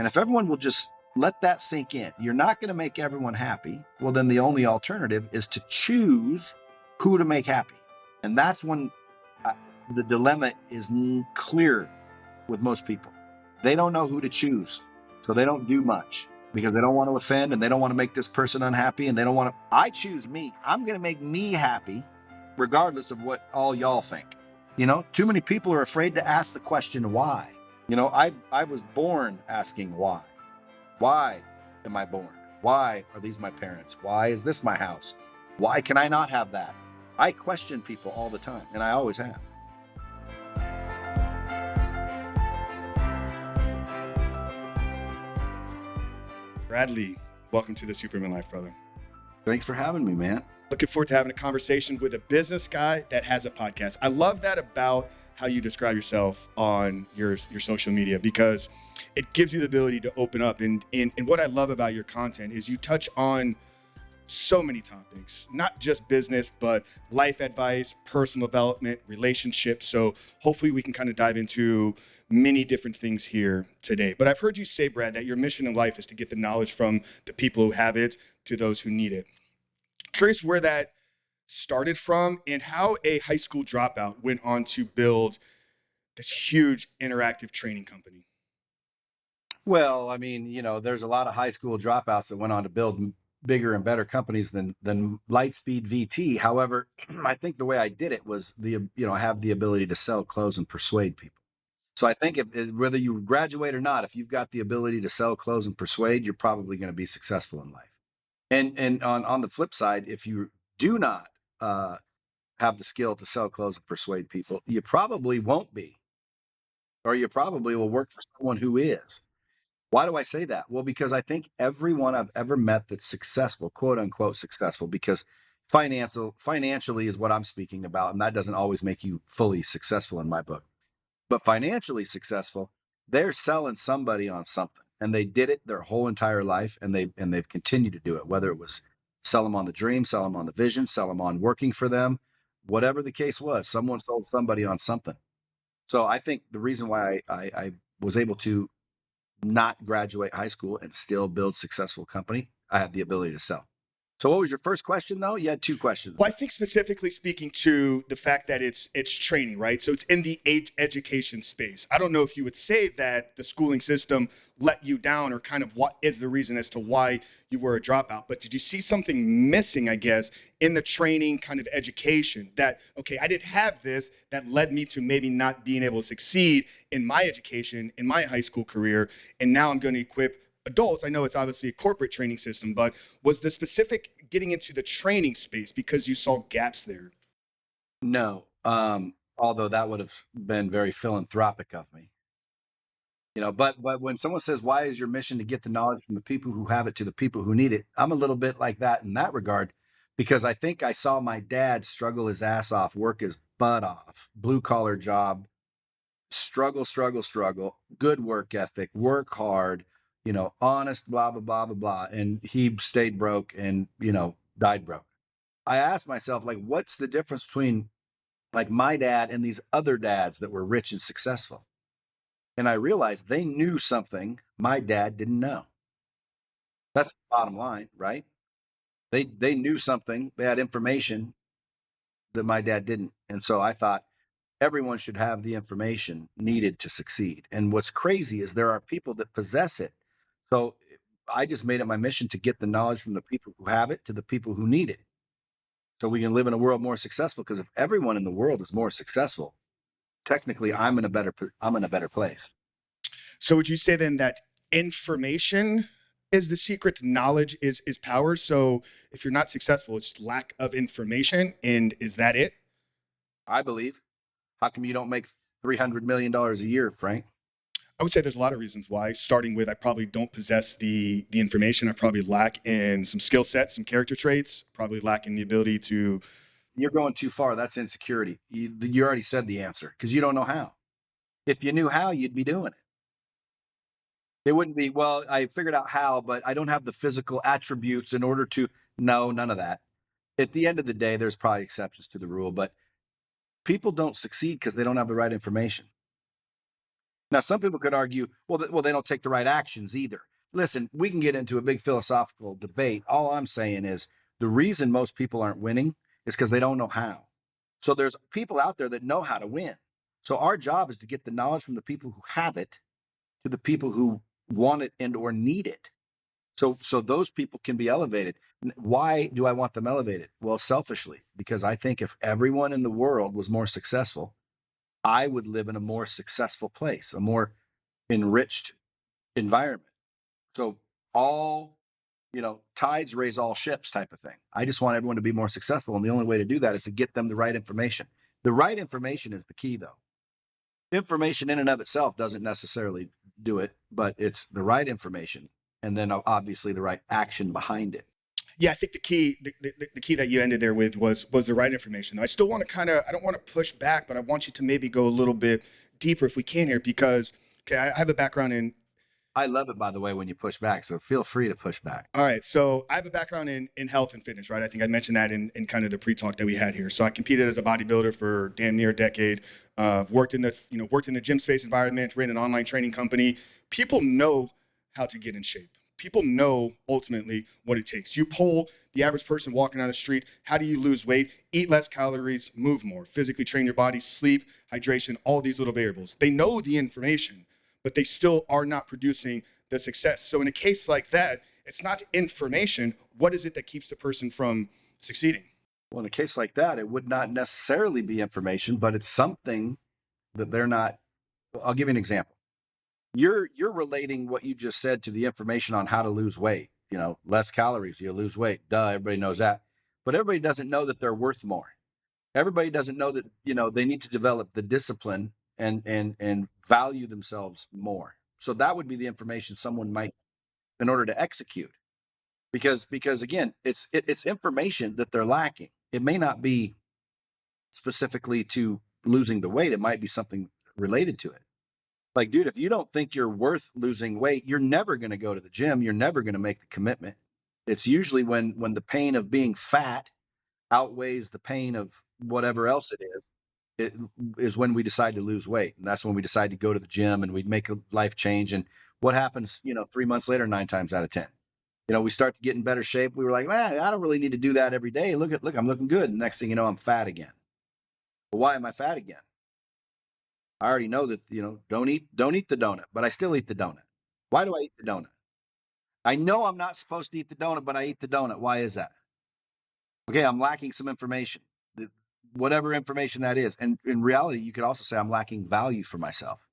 And if everyone will just let that sink in, you're not going to make everyone happy. Well, then the only alternative is to choose who to make happy. And that's when the dilemma is clear with most people. They don't know who to choose. So they don't do much because they don't want to offend and they don't want to make this person unhappy. And they don't want to. I choose me. I'm going to make me happy regardless of what all y'all think. Too many people are afraid to ask the question why. I was born asking why. Why am I born? Why are these my parents? Why is this my house? Why can I not have that? I question people all the time, and I always have. Brad Lea, welcome to the Superman Life, brother. Thanks for having me, man. Looking forward to having a conversation with a business guy that has a podcast. I love that about how you describe yourself on your social media, because it gives you the ability to open up. And what I love about your content is you touch on so many topics, not just business, but life advice, personal development, relationships. So hopefully we can kind of dive into many different things here today. But I've heard you say, Brad, that your mission in life is to get the knowledge from the people who have it to those who need it. Curious where that started from and how a high school dropout went on to build this huge interactive training company. Well, I mean, there's a lot of high school dropouts that went on to build bigger and better companies than Lightspeed VT. However, I think the way I did it was I have the ability to sell, close, and persuade people. So I think whether you graduate or not, if you've got the ability to sell, close, and persuade, you're probably going to be successful in life. And on the flip side, if you do not have the skill to sell, close, and persuade people, you probably won't be, or you probably will work for someone who is. Why do I say that? Well, because I think everyone I've ever met that's successful, quote unquote successful, because financially is what I'm speaking about, and that doesn't always make you fully successful in my book. But financially successful, they're selling somebody on something, and they did it their whole entire life, and they've continued to do it. Whether it was sell them on the dream, sell them on the vision, sell them on working for them, whatever the case was, someone sold somebody on something. So I think the reason why I was able to not graduate high school and still build successful company, I have the ability to sell. So what was your first question though? You had two questions. Well, I think specifically speaking to the fact that it's training, right? So it's in the education space. I don't know if you would say that the schooling system let you down, or kind of what is the reason as to why you were a dropout. But did you see something missing, I guess, in the training kind of education that, okay, I didn't have this, that led me to maybe not being able to succeed in my education, in my high school career, and now I'm going to equip adults? I know it's obviously a corporate training system, but was the specific getting into the training space because you saw gaps there? No, although that would have been very philanthropic of me. But when someone says, why is your mission to get the knowledge from the people who have it to the people who need it? I'm a little bit like that in that regard, because I think I saw my dad struggle his ass off, work his butt off, blue collar job, struggle, good work ethic, work hard, honest, blah, blah, blah, blah, blah. And he stayed broke and, died broke. I asked myself, like, what's the difference between like my dad and these other dads that were rich and successful? And I realized they knew something my dad didn't know. That's the bottom line, right? They knew something, they had information that my dad didn't. And so I thought everyone should have the information needed to succeed. And what's crazy is there are people that possess it. So I just made it my mission to get the knowledge from the people who have it to the people who need it. So we can live in a world more successful, because if everyone in the world is more successful, technically I'm in a better place. So would you say then that information is the secret to knowledge is power? So if you're not successful, it's lack of information. And is that it? I believe. How come you don't make $300 million a year, Frank? I would say there's a lot of reasons why, starting with I probably don't possess the information. I probably lack in some skill sets, some character traits, probably lack in the ability to. You're going too far. That's insecurity. You already said the answer, because you don't know how. If you knew how, you'd be doing it. It wouldn't be, well, I figured out how, but I don't have the physical attributes in order to. No, none of that. At the end of the day, there's probably exceptions to the rule, but people don't succeed because they don't have the right information. Now, some people could argue, well, they don't take the right actions either. Listen, we can get into a big philosophical debate. All I'm saying is the reason most people aren't winning is because they don't know how. So there's people out there that know how to win. So our job is to get the knowledge from the people who have it to the people who want it and or need it. So those people can be elevated. Why do I want them elevated? Well, selfishly, because I think if everyone in the world was more successful, I would live in a more successful place, a more enriched environment. So all, tides raise all ships type of thing. I just want everyone to be more successful. And the only way to do that is to get them the right information. The right information is the key, though. Information in and of itself doesn't necessarily do it, but it's the right information. And then obviously the right action behind it. Yeah, I think the key that you ended there with was the right information. I still want to I don't want to push back, but I want you to maybe go a little bit deeper if we can here, because okay, I have a background in. I love it, by the way, when you push back. So feel free to push back. All right, so I have a background in health and fitness, right? I think I mentioned that in kind of the pre-talk that we had here. So I competed as a bodybuilder for damn near a decade. Worked in the gym space environment, ran an online training company. People know how to get in shape. People know ultimately what it takes. You poll the average person walking down the street, how do you lose weight? Eat less calories, move more, physically train your body, sleep, hydration, all these little variables. They know the information, but they still are not producing the success. So in a case like that, it's not information. What is it that keeps the person from succeeding? Well, in a case like that, it would not necessarily be information, but it's something that they're not. I'll give you an example. You're relating what you just said to the information on how to lose weight. Less calories, you lose weight. Duh, everybody knows that. But everybody doesn't know that they're worth more. Everybody doesn't know that, they need to develop the discipline and value themselves more. So that would be the information someone might, in order to execute. Because again, it's information that they're lacking. It may not be specifically to losing the weight. It might be something related to it. Like, dude, if you don't think you're worth losing weight, you're never going to go to the gym. You're never going to make the commitment. It's usually when the pain of being fat outweighs the pain of whatever else it is when we decide to lose weight. And that's when we decide to go to the gym and we make a life change. And what happens, 3 months later, 9 times out of 10, we start to get in better shape. We were like, man, I don't really need to do that every day. Look, I'm looking good. And next thing you know, I'm fat again. Well, why am I fat again? I already know that, don't eat the donut, but I still eat the donut. Why do I eat the donut? I know I'm not supposed to eat the donut, but I eat the donut. Why is that? Okay, I'm lacking some information, whatever information that is. And in reality, you could also say I'm lacking value for myself.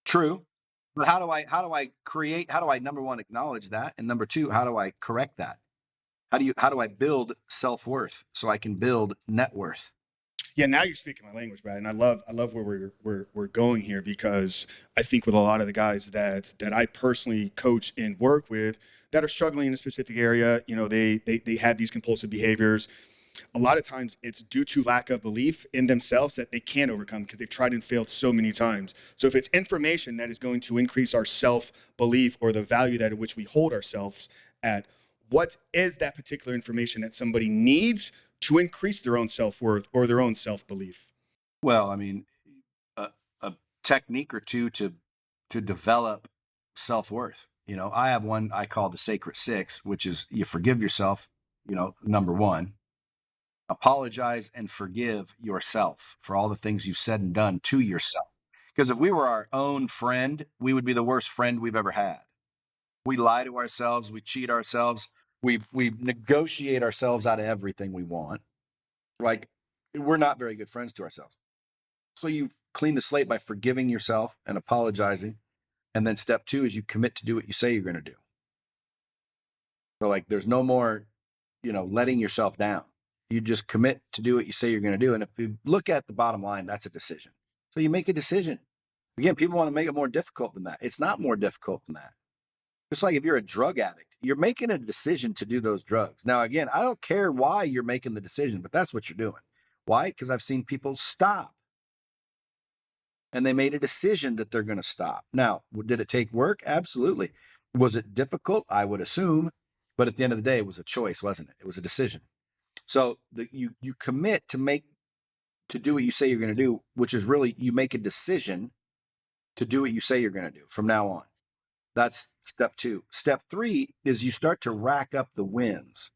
True. But how do I number one, acknowledge that? And number two, how do I correct that? How do I build self-worth so I can build net worth? Yeah, now you're speaking my language, Brad, and I love where we're going here, because I think with a lot of the guys that I personally coach and work with that are struggling in a specific area, they have these compulsive behaviors. A lot of times it's due to lack of belief in themselves that they can't overcome because they've tried and failed so many times. So if it's information that is going to increase our self-belief or the value that at which we hold ourselves at, what is that particular information that somebody needs to increase their own self-worth or their own self-belief? Well, I mean, a technique or two to develop self-worth. I have one I call the sacred six, which is you forgive yourself, number one, apologize and forgive yourself for all the things you've said and done to yourself. Because if we were our own friend, we would be the worst friend we've ever had. We lie to ourselves, we cheat ourselves, we negotiate ourselves out of everything we want. Like, we're not very good friends to ourselves. So you clean the slate by forgiving yourself and apologizing. And then step two is you commit to do what you say you're going to do. So like, there's no more, letting yourself down. You just commit to do what you say you're going to do. And if you look at the bottom line, that's a decision. So you make a decision. Again, people want to make it more difficult than that. It's not more difficult than that. Just like if you're a drug addict, you're making a decision to do those drugs. Now, again, I don't care why you're making the decision, but that's what you're doing. Why? Because I've seen people stop and they made a decision that they're going to stop. Now, did it take work? Absolutely. Was it difficult? I would assume. But at the end of the day, it was a choice, wasn't it? It was a decision. So you commit to do what you say you're going to do, which is really you make a decision to do what you say you're going to do from now on. That's step 2. Step 3 is you start to rack up the wins.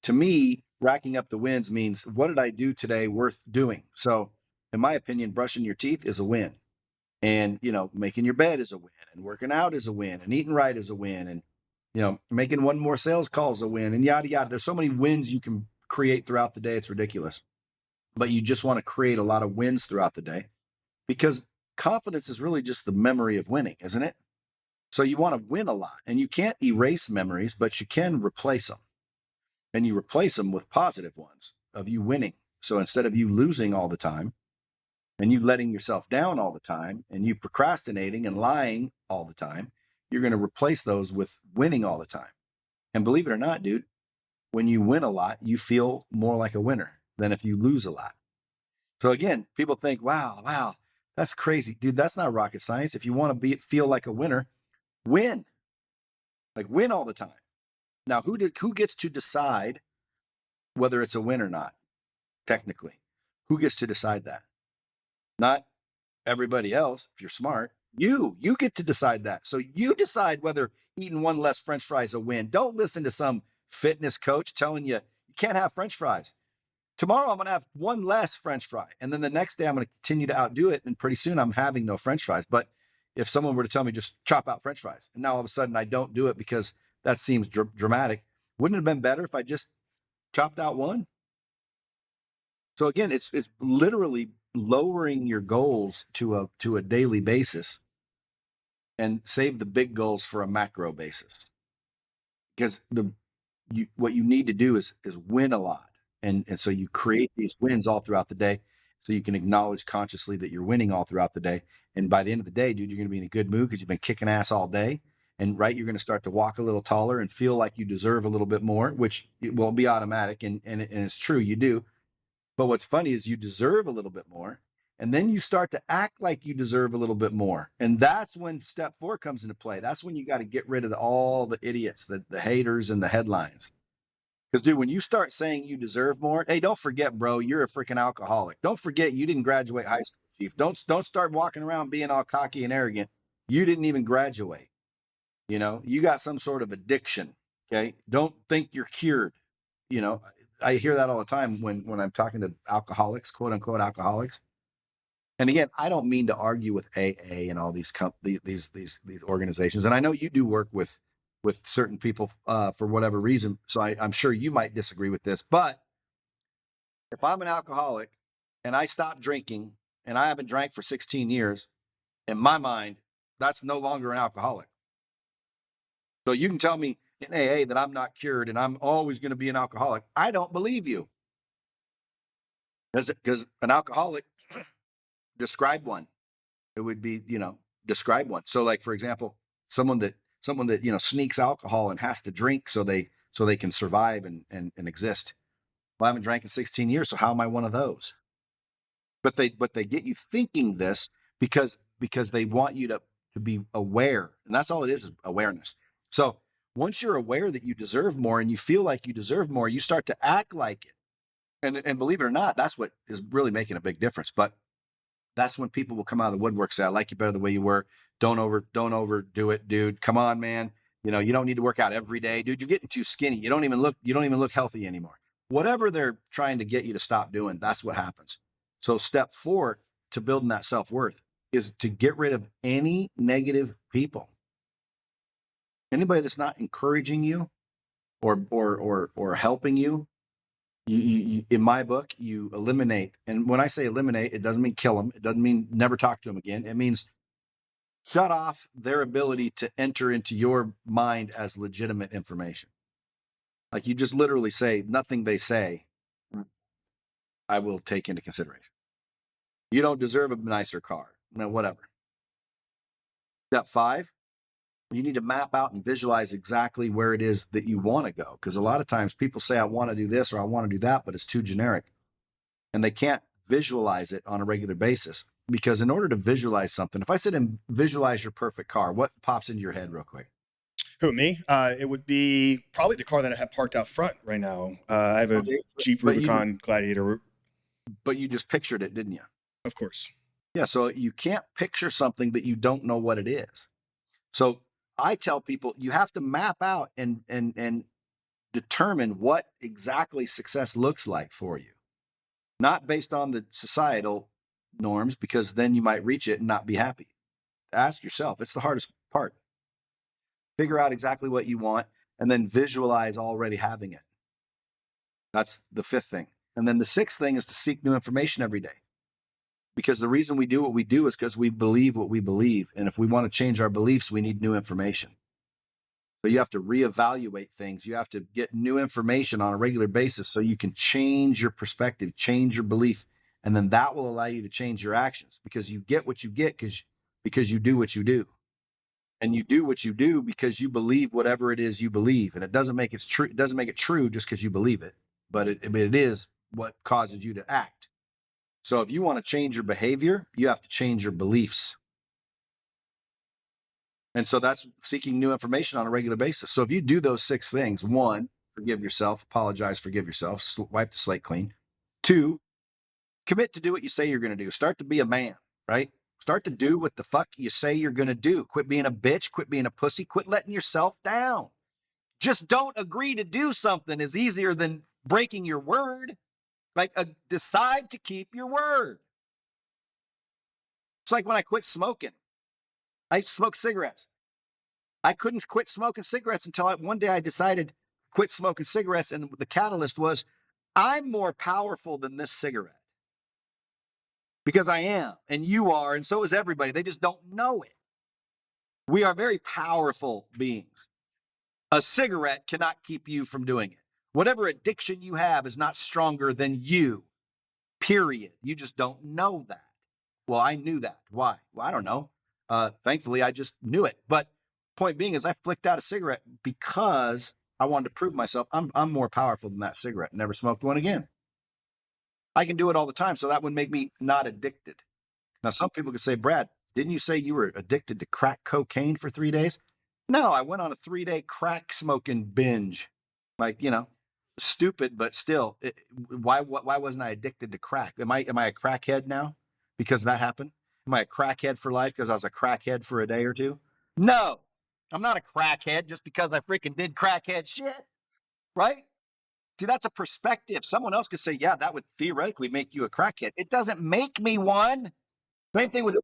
To me, racking up the wins means, what did I do today worth doing? So, in my opinion, brushing your teeth is a win. And, making your bed is a win, and working out is a win, and eating right is a win, and, making one more sales call is a win, and yada, yada. There's so many wins you can create throughout the day. It's ridiculous. But you just want to create a lot of wins throughout the day, because confidence is really just the memory of winning, isn't it? So you want to win a lot, and you can't erase memories, but you can replace them. And you replace them with positive ones of you winning. So instead of you losing all the time and you letting yourself down all the time and you procrastinating and lying all the time, you're going to replace those with winning all the time. And believe it or not, dude, when you win a lot, you feel more like a winner than if you lose a lot. So again, people think, wow, that's crazy. Dude, that's not rocket science. If you want to feel like a winner, win. Like, win all the time. Now, who gets to decide whether it's a win or not? Technically, who gets to decide that? Not everybody else. If you're smart, you get to decide that. So you decide whether eating one less French fry is a win. Don't listen to some fitness coach telling you can't have French fries. Tomorrow I'm going to have one less French fry, and then the next day I'm going to continue to outdo it, and pretty soon I'm having no French fries. But if someone were to tell me just chop out French fries, and now all of a sudden I don't do it because that seems dramatic, wouldn't it have been better if I just chopped out one? So again, it's literally lowering your goals to a daily basis and save the big goals for a macro basis. Because what you need to do is win a lot. And so you create these wins all throughout the day so you can acknowledge consciously that you're winning all throughout the day. And by the end of the day, dude, you're going to be in a good mood because you've been kicking ass all day. And you're going to start to walk a little taller and feel like you deserve a little bit more, which will be automatic. And it's true, you do. But what's funny is you deserve a little bit more. And then you start to act like you deserve a little bit more. And that's when step 4 comes into play. That's when you got to get rid of all the idiots, the haters and the headlines. Because, dude, when you start saying you deserve more, hey, don't forget, bro, you're a freaking alcoholic. Don't forget you didn't graduate high school, chief. Don't start walking around being all cocky and arrogant. You didn't even graduate. You got some sort of addiction. Okay. Don't think you're cured. I hear that all the time when I'm talking to alcoholics, quote unquote alcoholics. And again, I don't mean to argue with AA and all these organizations. And I know you do work with certain people for whatever reason. So I'm sure you might disagree with this. But if I'm an alcoholic and I stop drinking and I haven't drank for 16 years, in my mind, that's no longer an alcoholic. So you can tell me in AA that I'm not cured and I'm always going to be an alcoholic. I don't believe you. Because an alcoholic, describe one. It would be, describe one. So like, for example, someone that, sneaks alcohol and has to drink so they can survive and exist. Well, I haven't drank in 16 years. So how am I one of those? But they get you thinking this because they want you to be aware. And that's all it is awareness. So once you're aware that you deserve more and you feel like you deserve more, you start to act like it. And believe it or not, that's what is really making a big difference. But that's when people will come out of the woodwork, say, I like you better the way you were. Don't overdo it, dude. Come on, man. You don't need to work out every day, dude. You're getting too skinny. You don't even look healthy anymore. Whatever they're trying to get you to stop doing, that's what happens. So step 4 to building that self-worth is to get rid of any negative people. Anybody that's not encouraging you or helping you. You in my book, you eliminate. And when I say eliminate, it doesn't mean kill them. It doesn't mean never talk to them again. It means shut off their ability to enter into your mind as legitimate information. Like, you just literally say nothing they say, I will take into consideration. You don't deserve a nicer car. No, whatever. Step 5, you need to map out and visualize exactly where it is that you want to go. Because a lot of times people say, I want to do this or I want to do that, but it's too generic. And they can't visualize it on a regular basis. Because in order to visualize something, if I said and visualize your perfect car, what pops into your head real quick? Who, me? It would be probably the car that I have parked out front right now. I have a Jeep Rubicon Gladiator. But you just pictured it, didn't you? Of course. Yeah. So you can't picture something that you don't know what it is. So I tell people you have to map out and determine what exactly success looks like for you, not based on the societal norms, because then you might reach it and not be happy. Ask yourself, it's the hardest part. Figure out exactly what you want and then visualize already having it. That's the fifth thing. And then the sixth thing is to seek new information every day. Because the reason we do what we do is because we believe what we believe. And if we want to change our beliefs, we need new information. So you have to reevaluate things. You have to get new information on a regular basis so you can change your perspective, change your belief, and then that will allow you to change your actions because you get what you get because you do what you do. And you do what you do because you believe whatever it is you believe. And it doesn't make it true. It doesn't make it true just because you believe it, but it is what causes you to act. So if you want to change your behavior, you have to change your beliefs. And so that's seeking new information on a regular basis. So if you do those six things, one, forgive yourself, apologize, forgive yourself, wipe the slate clean. Two, commit to do what you say you're going to do. Start to be a man, right? Start to do what the fuck you say you're going to do. Quit being a bitch, quit being a pussy, quit letting yourself down. Just don't agree to do something is easier than breaking your word. Like, decide to keep your word. It's like when I quit smoking. I used to smoke cigarettes. I couldn't quit smoking cigarettes until one day I decided quit smoking cigarettes. And the catalyst was I'm more powerful than this cigarette because I am, and you are, and so is everybody. They just don't know it. We are very powerful beings. A cigarette cannot keep you from doing it. Whatever addiction you have is not stronger than you, period. You just don't know that. Well, I knew that. Why? Well, I don't know. Thankfully, I just knew it. But point being is I flicked out a cigarette because I wanted to prove myself I'm more powerful than that cigarette. Never smoked one again. I can do it all the time. So that would make me not addicted. Now, some people could say, Brad, didn't you say you were addicted to crack cocaine for 3 days? No, I went on a 3 day crack smoking binge. Like, stupid, but still, why wasn't I addicted to crack? Am I a crackhead now because that happened? Am I a crackhead for life because I was a crackhead for a day or two? No, I'm not a crackhead just because I freaking did crackhead shit, right? See, that's a perspective. Someone else could say, yeah, that would theoretically make you a crackhead. It doesn't make me one. Same thing with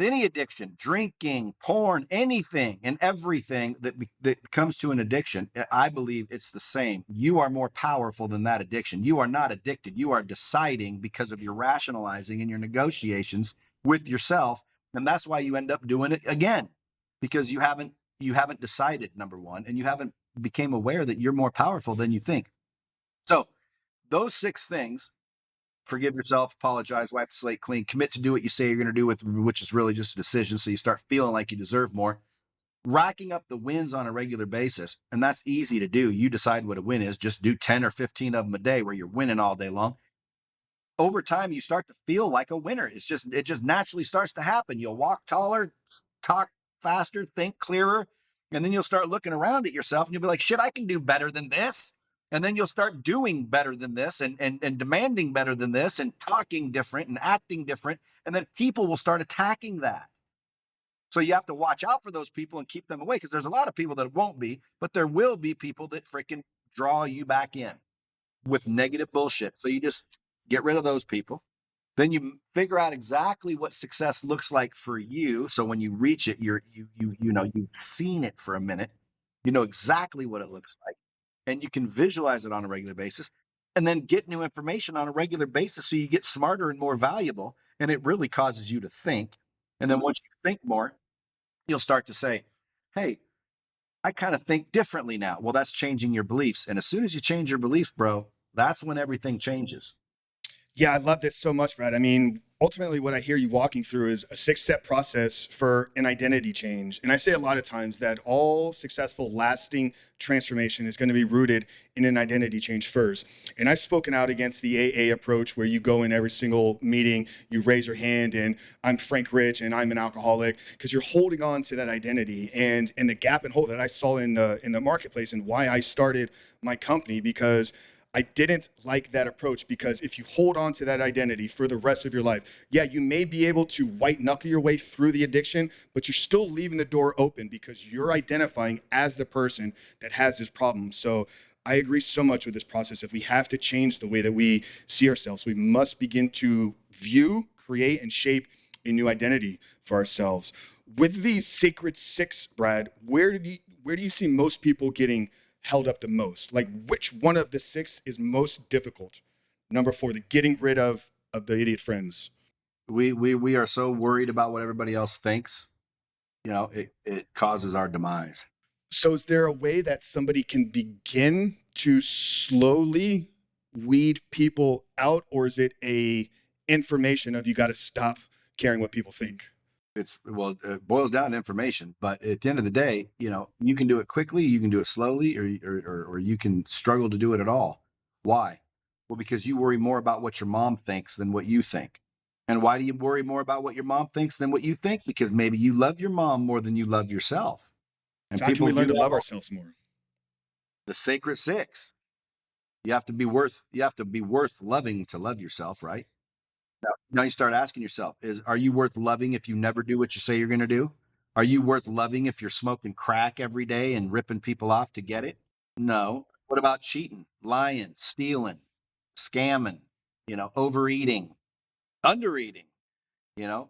any addiction, drinking, porn, anything and everything that comes to an addiction. I believe it's the same. You are more powerful than that addiction. You are not addicted. You are deciding because of your rationalizing and your negotiations with yourself, and that's why you end up doing it again because you haven't decided, number one, and you haven't became aware that you're more powerful than you think. So those six things: forgive yourself, apologize, wipe the slate clean, commit to do what you say you're going to do, which is really just a decision. So you start feeling like you deserve more. Racking up the wins on a regular basis. And that's easy to do. You decide what a win is. Just do 10 or 15 of them a day where you're winning all day long. Over time, you start to feel like a winner. It just naturally starts to happen. You'll walk taller, talk faster, think clearer. And then you'll start looking around at yourself and you'll be like, shit, I can do better than this. And then you'll start doing better than this and demanding better than this and talking different and acting different. And then people will start attacking that. So you have to watch out for those people and keep them away because there's a lot of people that won't be, but there will be people that freaking draw you back in with negative bullshit. So you just get rid of those people. Then you figure out exactly what success looks like for you. So when you reach it, you've seen it for a minute. You know exactly what it looks like and you can visualize it on a regular basis and then get new information on a regular basis so you get smarter and more valuable and it really causes you to think. And then once you think more, you'll start to say, hey, I kind of think differently now. Well, that's changing your beliefs. And as soon as you change your beliefs, bro, that's when everything changes. Yeah, I love this so much, Brad. I mean, ultimately, what I hear you walking through is a 6-step process for an identity change. And I say a lot of times that all successful, lasting transformation is going to be rooted in an identity change first. And I've spoken out against the AA approach where you go in every single meeting, you raise your hand, and I'm Frank Rich and I'm an alcoholic, because you're holding on to that identity and the gap and hole that I saw in the marketplace and why I started my company, because I didn't like that approach because if you hold on to that identity for the rest of your life, yeah, you may be able to white knuckle your way through the addiction, but you're still leaving the door open because you're identifying as the person that has this problem. So I agree so much with this process. If we have to change the way that we see ourselves, we must begin to view, create, and shape a new identity for ourselves. With these sacred six, Brad, where do you see most people getting held up the most? Like, which one of the six is most difficult? Number four, the getting rid of the idiot friends. We are so worried about what everybody else thinks. It causes our demise. So is there a way that somebody can begin to slowly weed people out, or is it a information of you got to stop caring what people think? It boils down to information, but at the end of the day, you can do it quickly, you can do it slowly, or you can struggle to do it at all. Why? Well, because you worry more about what your mom thinks than what you think. And why do you worry more about what your mom thinks than what you think? Because maybe you love your mom more than you love yourself. And So how can people we do learn to that. love ourselves more? The sacred six. You have to be worth loving to love yourself, right? Now you start asking yourself, are you worth loving if you never do what you say you're going to do? Are you worth loving if you're smoking crack every day and ripping people off to get it? No. What about cheating, lying, stealing, scamming, overeating, undereating,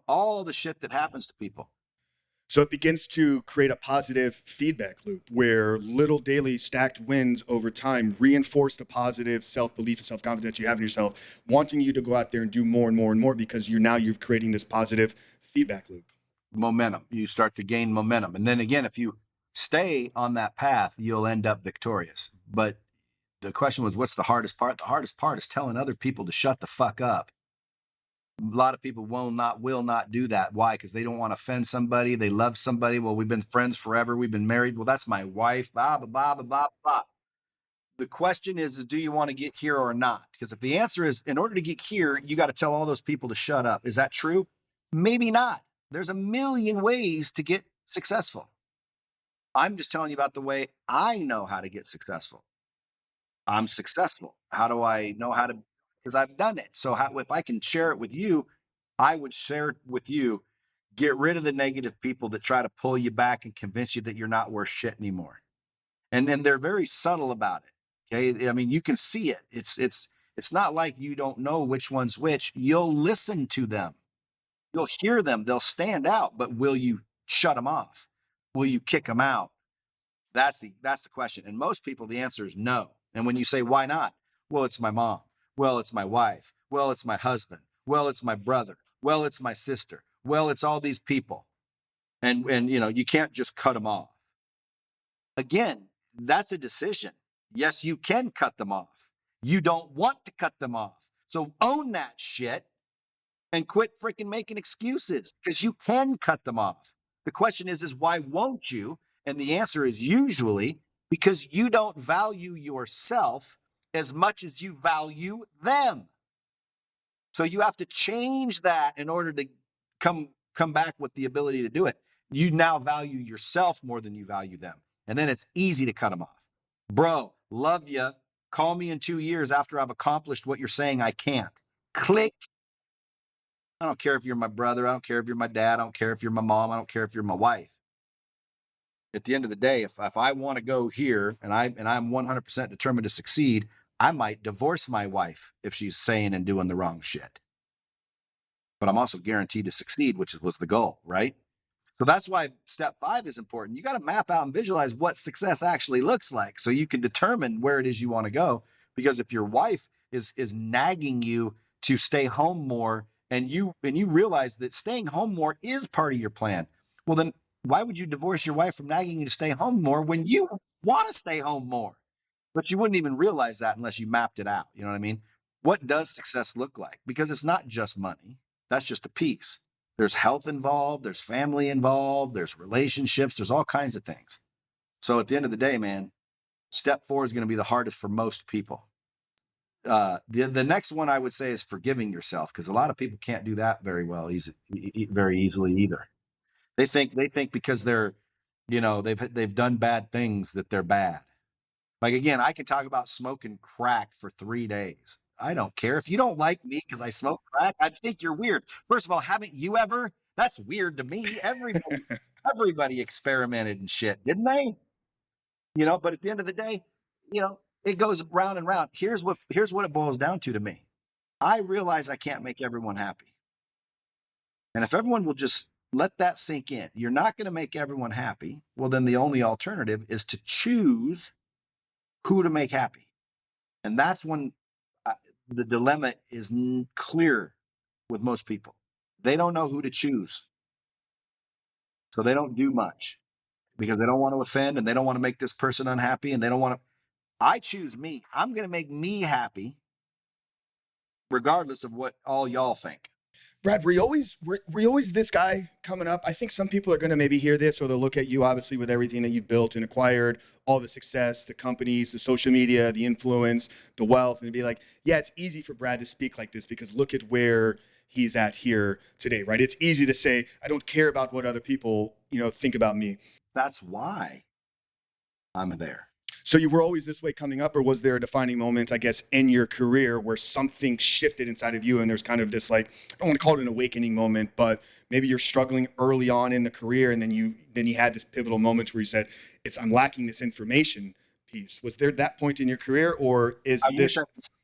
all the shit that happens to people? So it begins to create a positive feedback loop where little daily stacked wins over time reinforce the positive self-belief and self-confidence you have in yourself, wanting you to go out there and do more and more and more because you're creating this positive feedback loop. Momentum. You start to gain momentum. And then again, if you stay on that path, you'll end up victorious. But the question was, what's the hardest part? The hardest part is telling other people to shut the fuck up. A lot of people will not do that. Why? Because they don't want to offend somebody. They love somebody. Well, we've been friends forever. We've been married. Well, that's my wife. Blah, blah, blah, blah, blah, blah. The question is do you want to get here or not? Because if the answer is in order to get here, you got to tell all those people to shut up. Is that true? Maybe not. There's a million ways to get successful. I'm just telling you about the way I know how to get successful. I'm successful. How do I know how to? Because I've done it. So if I can share it with you, I would share it with you. Get rid of the negative people that try to pull you back and convince you that you're not worth shit anymore. And they're very subtle about it. Okay, I mean you can see it. It's not like you don't know which one's which. You'll listen to them. You'll hear them. They'll stand out. But will you shut them off? Will you kick them out? That's the question. And most people, the answer is no. And when you say, why not? Well, it's my mom. Well, it's my wife. Well, it's my husband. Well, it's my brother. Well, it's my sister. Well, it's all these people. And you can't just cut them off. Again, that's a decision. Yes, you can cut them off. You don't want to cut them off. So own that shit and quit freaking making excuses because you can cut them off. The question is why won't you? And the answer is usually because you don't value yourself as much as you value them. So you have to change that in order to come back with the ability to do it. You now value yourself more than you value them. And then it's easy to cut them off. Bro, love you. Call me in 2 years after I've accomplished what you're saying I can't. Click. I don't care if you're my brother. I don't care if you're my dad. I don't care if you're my mom. I don't care if you're my wife. At the end of the day, if I want to go here and I'm 100% determined to succeed, I might divorce my wife if she's saying and doing the wrong shit. But I'm also guaranteed to succeed, which was the goal, right? So that's why step 5 is important. You got to map out and visualize what success actually looks like so you can determine where it is you want to go. Because if your wife is nagging you to stay home more and you realize that staying home more is part of your plan, well then why would you divorce your wife from nagging you to stay home more when you want to stay home more? But you wouldn't even realize that unless you mapped it out. You know what I mean? What does success look like? Because it's not just money. That's just a piece. There's health involved, there's family involved, there's relationships, there's all kinds of things. So at the end of the day, man, step 4 is going to be the hardest for most people. The next one I would say is forgiving yourself, because a lot of people can't do that very well, very easily either. They think because they've done bad things that they're bad. Like, again, I can talk about smoking crack for 3 days. I don't care. If you don't like me because I smoke crack, I think you're weird. First of all, haven't you ever? That's weird to me. Everybody experimented and shit, didn't they? But at the end of the day, it goes round and round. Here's what it boils down to me. I realize I can't make everyone happy. And if everyone will just let that sink in, you're not going to make everyone happy. Well, then the only alternative is to choose who to make happy. And that's when uh, the dilemma is clear with most people. They don't know who to choose. So they don't do much because they don't want to offend and they don't want to make this person unhappy and they don't want to. I choose me. I'm going to make me happy regardless of what all y'all think. Brad, were you always this guy coming up? I think some people are going to maybe hear this, or they'll look at you, obviously, with everything that you've built and acquired, all the success, the companies, the social media, the influence, the wealth, and be like, yeah, it's easy for Brad to speak like this because look at where he's at here today, right? It's easy to say, I don't care about what other people, think about me. That's why I'm there. So you were always this way coming up, or was there a defining moment, I guess, in your career where something shifted inside of you and there's kind of this, like, I don't want to call it an awakening moment, but maybe you're struggling early on in the career and then you had this pivotal moment where you said, I'm lacking this information piece. Was there that point in your career, or is this?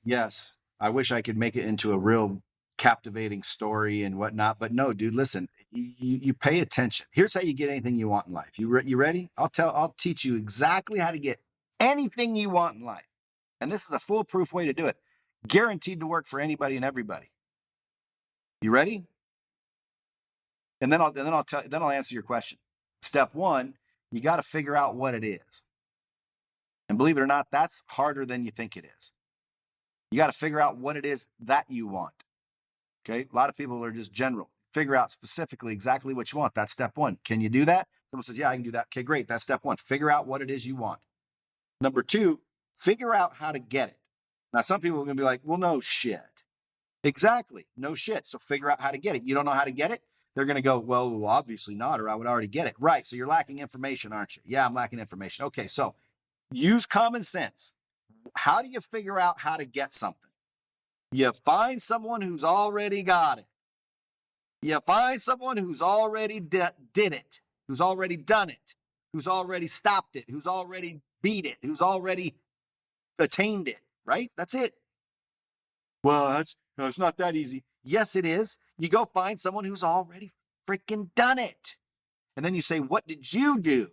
Yes. I wish I could make it into a real captivating story and whatnot, but no, dude, listen, you pay attention. Here's how you get anything you want in life. You ready? I'll teach you exactly how to get anything you want in life. And this is a foolproof way to do it. Guaranteed to work for anybody and everybody. You ready? And then I'll answer your question. Step 1, you got to figure out what it is. And believe it or not, that's harder than you think it is. You got to figure out what it is that you want. Okay? A lot of people are just general. Figure out specifically exactly what you want. That's step 1. Can you do that? Someone says, yeah, I can do that. Okay, great. That's step 1. Figure out what it is you want. Number 2, figure out how to get it. Now, some people are going to be like, well, no shit. Exactly. No shit. So figure out how to get it. You don't know how to get it? They're going to go, well, obviously not, or I would already get it. Right. So you're lacking information, aren't you? Yeah, I'm lacking information. Okay. So use common sense. How do you figure out how to get something? You find someone who's already got it. You find someone who's already did it, who's already done it, who's already stopped it, who's already beat it, who's already attained it, right? That's it. Well, it's not that easy. Yes, it is. You go find someone who's already freaking done it. And then you say, what did you do?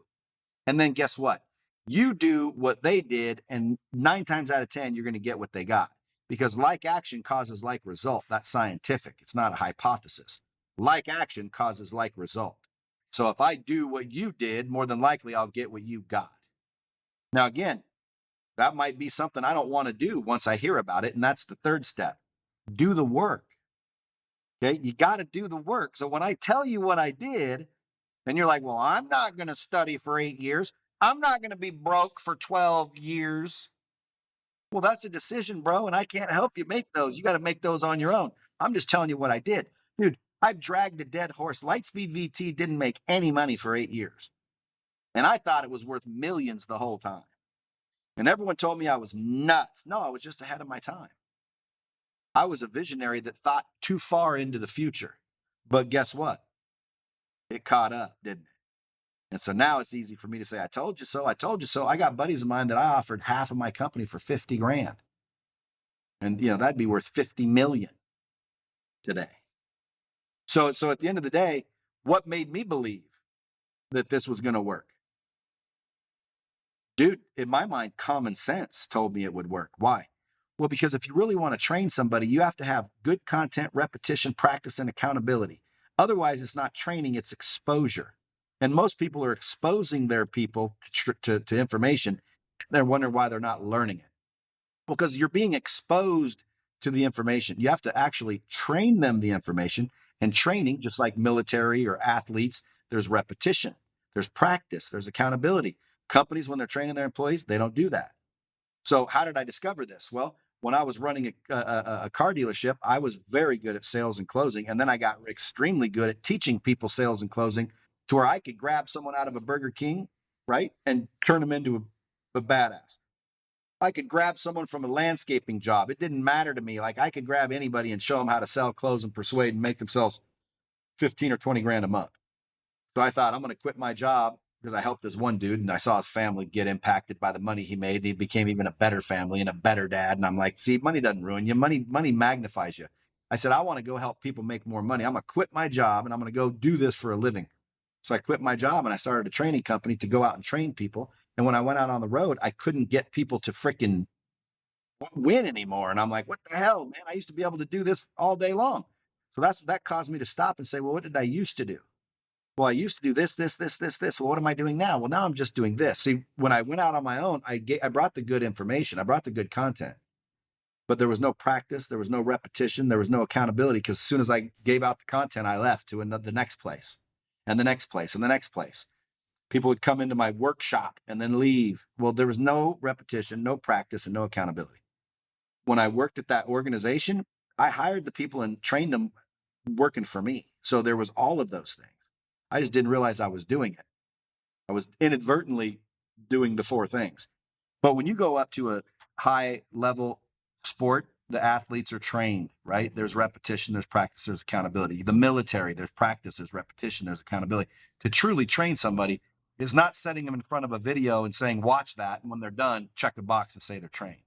And then guess what? You do what they did, and 9 times out of 10, you're going to get what they got. Because like action causes like result. That's scientific. It's not a hypothesis. Like action causes like result. So if I do what you did, more than likely I'll get what you got. Now, again, that might be something I don't want to do once I hear about it. And that's the 3rd step. Do the work. Okay. You got to do the work. So when I tell you what I did, and you're like, well, I'm not going to study for 8 years. I'm not going to be broke for 12 years. Well, that's a decision, bro. And I can't help you make those. You got to make those on your own. I'm just telling you what I did. Dude, I've dragged a dead horse. Lightspeed VT didn't make any money for 8 years. And I thought it was worth millions the whole time. And everyone told me I was nuts. No, I was just ahead of my time. I was a visionary that thought too far into the future. But guess what? It caught up, didn't it? And so now it's easy for me to say, I told you so. I told you so. I got buddies of mine that I offered half of my company for 50 grand. And, that'd be worth 50 million today. So at the end of the day, what made me believe that this was going to work? Dude, in my mind, common sense told me it would work. Why? Well, because if you really want to train somebody, you have to have good content, repetition, practice, and accountability. Otherwise, it's not training, it's exposure. And most people are exposing their people to information. They're wondering why they're not learning it. Well, because you're being exposed to the information. You have to actually train them the information. And training, just like military or athletes, there's repetition, there's practice, there's accountability. Companies, when they're training their employees, they don't do that. So how did I discover this? Well, when I was running a car dealership, I was very good at sales and closing. And then I got extremely good at teaching people sales and closing to where I could grab someone out of a Burger King, right, and turn them into a badass. I could grab someone from a landscaping job. It didn't matter to me. Like I could grab anybody and show them how to sell clothes and persuade and make themselves 15 or 20 grand a month. So I thought I'm going to quit my job because I helped this one dude and I saw his family get impacted by the money he made. And he became even a better family and a better dad. And I'm like, see, money doesn't ruin you. Money magnifies you. I said, I want to go help people make more money. I'm going to quit my job and I'm going to go do this for a living. So I quit my job and I started a training company to go out and train people. And when I went out on the road, I couldn't get people to freaking win anymore. And I'm like, what the hell, man? I used to be able to do this all day long. So that caused me to stop and say, well, what did I used to do? Well, I used to do this. Well, what am I doing now? Well, now I'm just doing this. See, when I went out on my own, I brought the good information. I brought the good content, but there was no practice. There was no repetition. There was no accountability. Because as soon as I gave out the content, I left to the next place and the next place and the next place. People would come into my workshop and then leave. Well, there was no repetition, no practice, and no accountability. When I worked at that organization, I hired the people and trained them working for me. So there was all of those things. I just didn't realize I was doing it. I was inadvertently doing the four things. But when you go up to a high level sport, the athletes are trained, right? There's repetition, there's practice, there's accountability. The military, there's practice, there's repetition, there's accountability. To truly train somebody is not setting them in front of a video and saying, watch that. And when they're done, check a box and say they're trained.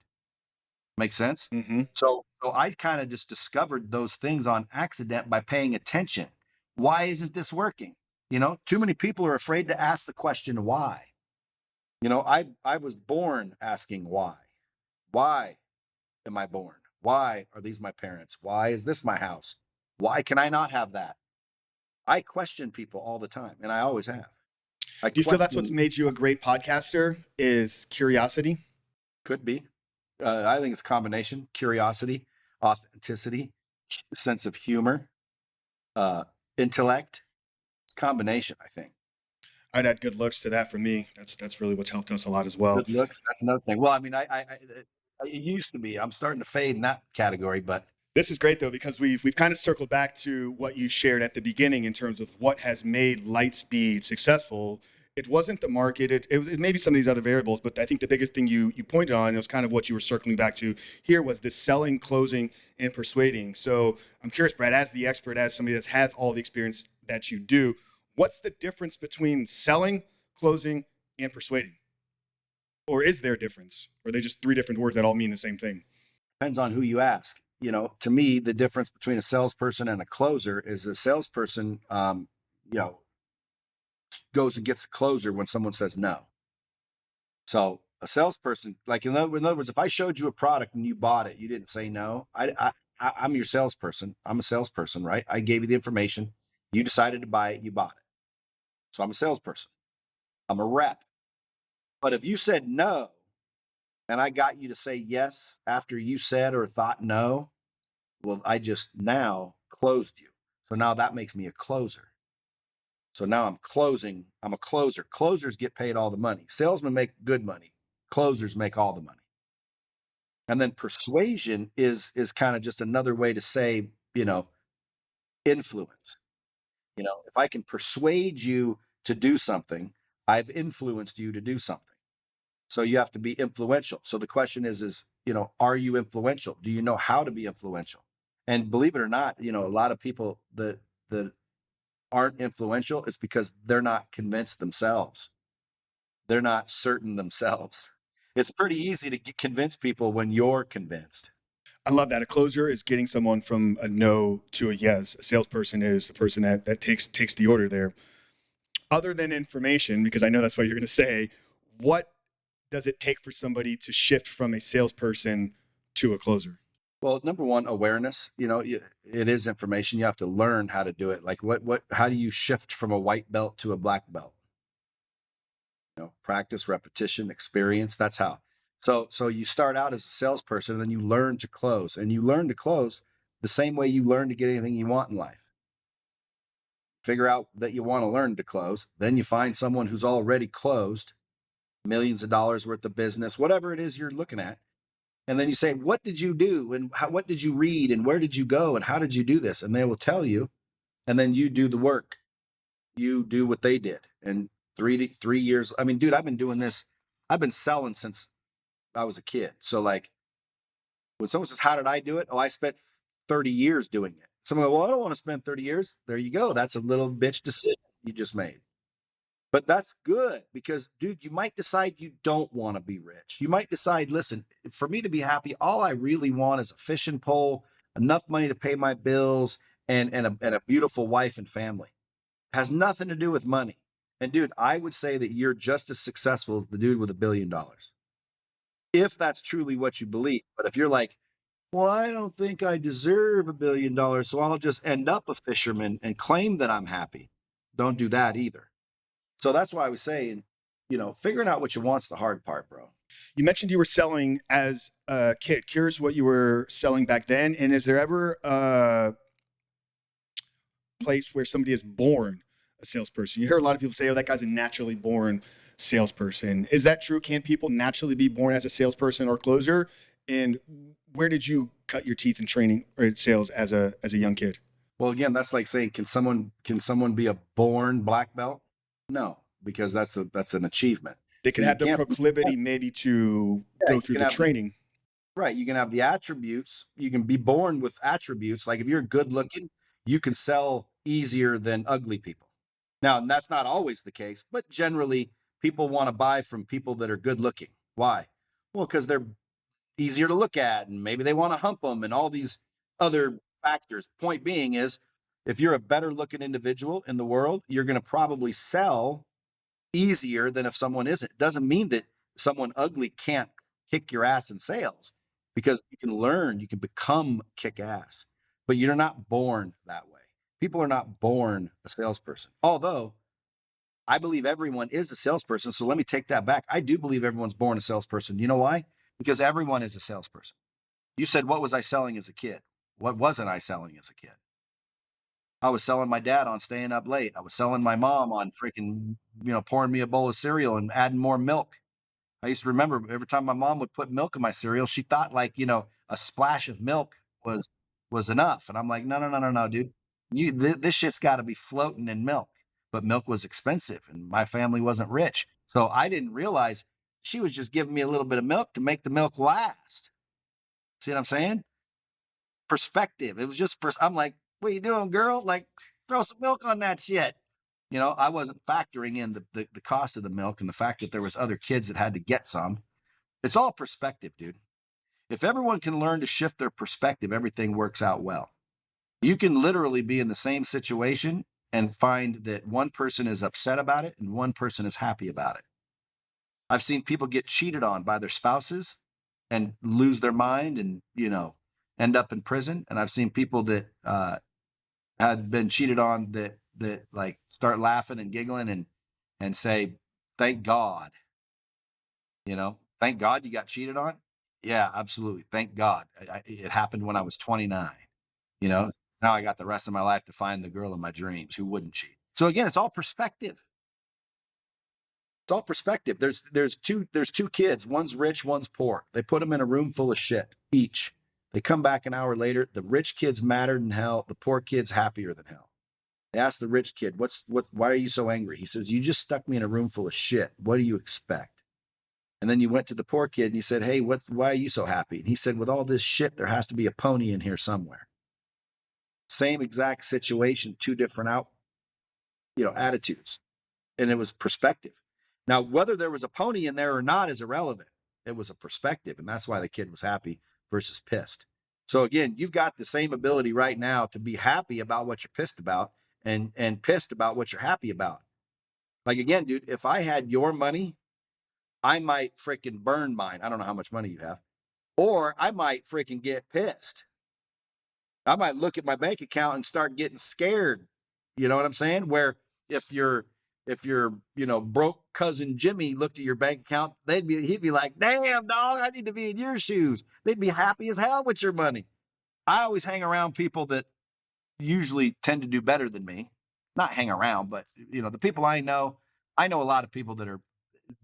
Make sense? Mm-hmm. So I kind of just discovered those things on accident by paying attention. Why isn't this working? Too many people are afraid to ask the question why. I was born asking why. Why am I born? Why are these my parents? Why is this my house? Why can I not have that? I question people all the time, and I always have. Do you feel that's what's made you a great podcaster is curiosity? Could be. I think it's a combination: curiosity, authenticity, sense of humor, intellect. It's a combination, I think. I'd add good looks to that for me. That's really what's helped us a lot as well. Good looks. That's another thing. Well, I mean, it used to be. I'm starting to fade in that category, but This is great though, because we've kind of circled back to what you shared at the beginning in terms of what has made Lightspeed successful. It wasn't the market. It may be some of these other variables, but I think the biggest thing you pointed on, it was kind of what you were circling back to here, was this selling, closing, and persuading. So I'm curious, Brad, as the expert, as somebody that has all the experience that you do, what's the difference between selling, closing, and persuading? Or is there a difference? Or are they just three different words that all mean the same thing? depends on who you ask. To me, the difference between a salesperson and a closer is a salesperson, goes and gets a closer when someone says no. So a salesperson, like in other words, if I showed you a product and you bought it, you didn't say no. I'm your salesperson. I'm a salesperson, right? I gave you the information. You decided to buy it. You bought it. So I'm a salesperson. I'm a rep. But if you said no, and I got you to say yes after you said or thought no, well, I just now closed you. So now that makes me a closer. So now I'm closing. I'm a closer. Closers get paid all the money. Salesmen make good money. Closers make all the money. And then persuasion is kind of just another way to say, influence. If I can persuade you to do something, I've influenced you to do something. So you have to be influential. So the question is, are you influential? Do you know how to be influential? And believe it or not, a lot of people that aren't influential, it's because they're not convinced themselves. They're not certain themselves. It's pretty easy to convince people when you're convinced. I love that. A closer is getting someone from a no to a yes. A salesperson is the person that takes the order there. Other than information, because I know that's what you're going to say, what does it take for somebody to shift from a salesperson to a closer? Well, number one, awareness. It is information. You have to learn how to do it. Like how do you shift from a white belt to a black belt? Practice, repetition, experience. That's how. So you start out as a salesperson, and then you learn to close, and you learn to close the same way you learn to get anything you want in life. Figure out that you want to learn to close. Then you find someone who's already closed millions of dollars worth of business, whatever it is you're looking at. And then you say, what did you do? And what did you read? And where did you go? And how did you do this? And they will tell you. And then you do the work. You do what they did. And 3 years. I mean, dude, I've been doing this. I've been selling since I was a kid. So like when someone says, how did I do it? Oh, I spent 30 years doing it. Someone go, well, I don't want to spend 30 years. There you go. That's a little bitch decision you just made. But that's good because, dude, you might decide you don't want to be rich. You might decide, listen, for me to be happy, all I really want is a fishing pole, enough money to pay my bills, and a beautiful wife and family. Has nothing to do with money. And dude, I would say that you're just as successful as the dude with $1 billion. If that's truly what you believe. But if you're like, well, I don't think I deserve $1 billion, so I'll just end up a fisherman and claim that I'm happy. Don't do that either. So that's why I was saying, figuring out what you want's the hard part, bro. You mentioned you were selling as a kid. Curious what you were selling back then. And is there ever a place where somebody is born a salesperson? You hear a lot of people say, oh, that guy's a naturally born salesperson. Is that true? Can people naturally be born as a salesperson or closer? And where did you cut your teeth in training or sales as a young kid? Well, again, that's like saying, can someone be a born black belt? No, because that's an achievement. They can You have the can't- proclivity maybe to Yeah, go you through can the have training. Right. You can have the attributes. You can be born with attributes. Like if you're good looking, you can sell easier than ugly people. Now, and that's not always the case, but generally people want to buy from people that are good looking. Why? Well, because they're easier to look at and maybe they want to hump them and all these other factors. Point being is if you're a better looking individual in the world, you're going to probably sell easier than if someone isn't. It doesn't mean that someone ugly can't kick your ass in sales because you can learn, you can become kick ass, but you're not born that way. People are not born a salesperson. Although I believe everyone is a salesperson. So let me take that back. I do believe everyone's born a salesperson. You know why? Because everyone is a salesperson. You said, what was I selling as a kid? What wasn't I selling as a kid? I was selling my dad on staying up late. I was selling my mom on freaking, pouring me a bowl of cereal and adding more milk. I used to remember every time my mom would put milk in my cereal, she thought like, a splash of milk was enough. And I'm like, no, no, no, no, no, dude. This shit's got to be floating in milk. But milk was expensive and my family wasn't rich. So I didn't realize she was just giving me a little bit of milk to make the milk last. See what I'm saying? Perspective. It was just, I'm like, what you doing, girl? Like, throw some milk on that shit. I wasn't factoring in the cost of the milk and the fact that there was other kids that had to get some. It's all perspective, dude. If everyone can learn to shift their perspective, everything works out well. You can literally be in the same situation and find that one person is upset about it and one person is happy about it. I've seen people get cheated on by their spouses and lose their mind and, end up in prison. And I've seen people that had been cheated on that like start laughing and giggling and say, thank God, thank God you got cheated on. Yeah, absolutely. Thank God. It happened when I was 29, you know, now I got the rest of my life to find the girl of my dreams who wouldn't cheat. So again, it's all perspective. It's all perspective. There's two kids. One's rich, one's poor. They put them in a room full of shit each. They come back an hour later. The rich kid's madder than hell. The poor kid's happier than hell. They asked the rich kid, why are you so angry? He says, you just stuck me in a room full of shit. What do you expect? And then you went to the poor kid and you said, hey, why are you so happy? And he said, with all this shit, there has to be a pony in here somewhere. Same exact situation, two different attitudes. And it was perspective. Now, whether there was a pony in there or not is irrelevant. It was a perspective. And that's why the kid was happy versus pissed. So again, you've got the same ability right now to be happy about what you're pissed about and pissed about what you're happy about. Like again, dude, if I had your money, I might freaking burn mine. I don't know how much money you have. Or I might freaking get pissed. I might look at my bank account and start getting scared. You know what I'm saying? Where if your broke cousin Jimmy looked at your bank account, he'd be like, damn dog, I need to be in your shoes. They'd be happy as hell with your money. I always hang around people that usually tend to do better than me. Not hang around, but the people I know a lot of people that are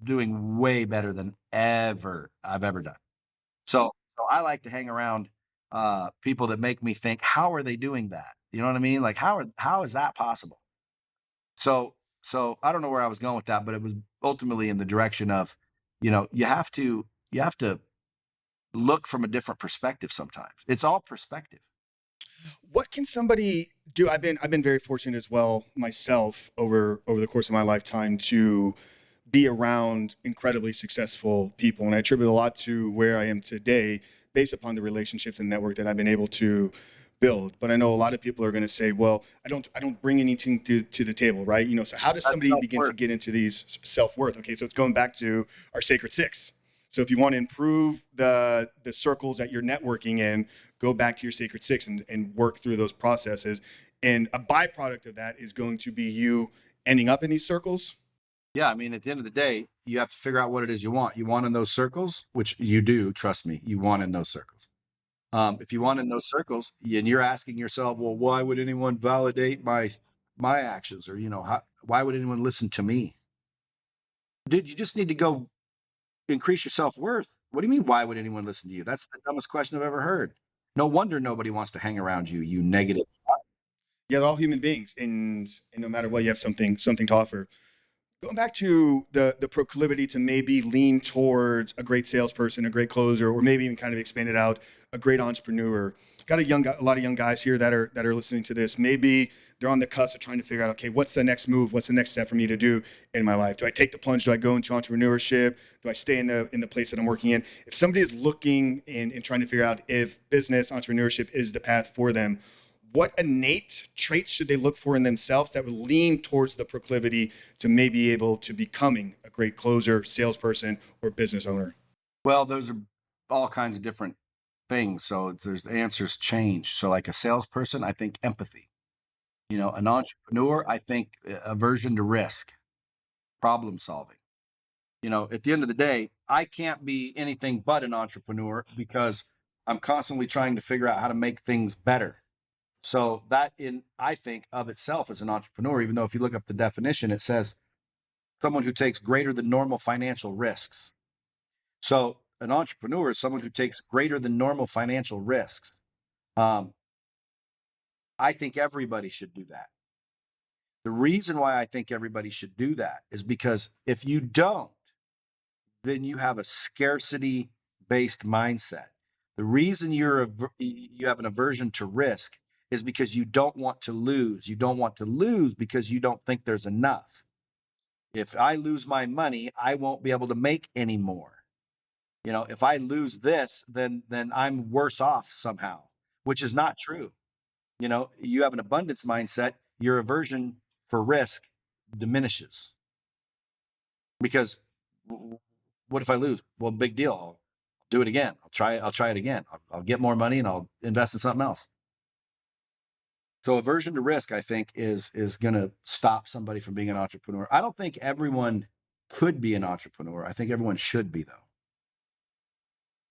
doing way better than I've ever done. So I like to hang around people that make me think, how are they doing that? You know what I mean? Like how is that possible? So I don't know where I was going with that, but it was ultimately in the direction of, you have to you have to look from a different perspective sometimes. It's all perspective. What can somebody do? I've been very fortunate as well myself over the course of my lifetime to be around incredibly successful people, and I attribute a lot to where I am today based upon the relationships and network that I've been able to build. But I know a lot of people are going to say, "Well, I don't bring anything to the table, right?" So how does That's somebody begin to self-worth. get into these self worth? Okay, so it's going back to our sacred six. So if you want to improve the circles that you're networking in, go back to your sacred six and work through those processes. And a byproduct of that is going to be you ending up in these circles. Yeah, I mean, at the end of the day, you have to figure out what it is you want. You want in those circles, which you do, trust me, you want in those circles. If you want in those circles, and you're asking yourself, well, why would anyone validate my actions, or why would anyone listen to me? Dude, you just need to go increase your self worth. What do you mean? Why would anyone listen to you? That's the dumbest question I've ever heard. No wonder nobody wants to hang around you. You negative. Yeah, they're all human beings, and no matter what, you have something to offer. Going back to the proclivity to maybe lean towards a great salesperson, a great closer, or maybe even kind of expand it out, a great entrepreneur. Got a lot of young guys here that are listening to this. Maybe they're on the cusp of trying to figure out, okay, what's the next move? What's the next step for me to do in my life? Do I take the plunge? Do I go into entrepreneurship? Do I stay in the place that I'm working in? If somebody is looking and trying to figure out if business entrepreneurship is the path for them, what innate traits should they look for in themselves that would lean towards the proclivity to maybe able to becoming a great closer, salesperson, or business owner? Well, those are all kinds of different things. So there's the answers change. So like a salesperson, I think empathy. An entrepreneur, I think aversion to risk, problem solving. At the end of the day, I can't be anything but an entrepreneur because I'm constantly trying to figure out how to make things better. So that I think of itself as an entrepreneur, even though if you look up the definition, it says someone who takes greater than normal financial risks. So an entrepreneur is someone who takes greater than normal financial risks. Um, I think everybody should do that. The reason why I think everybody should do that is because if you don't, then you have a scarcity based mindset. The reason you have an aversion to risk is because you don't want to lose. You don't want to lose because you don't think there's enough. If I lose my money, I won't be able to make any more. If I lose this, then I'm worse off somehow, which is not true. You have an abundance mindset, your aversion for risk diminishes because what if I lose? Well, big deal. I'll do it again. I'll try it again. I'll get more money and I'll invest in something else. So aversion to risk, I think, is going to stop somebody from being an entrepreneur. I don't think everyone could be an entrepreneur. I think everyone should be, though.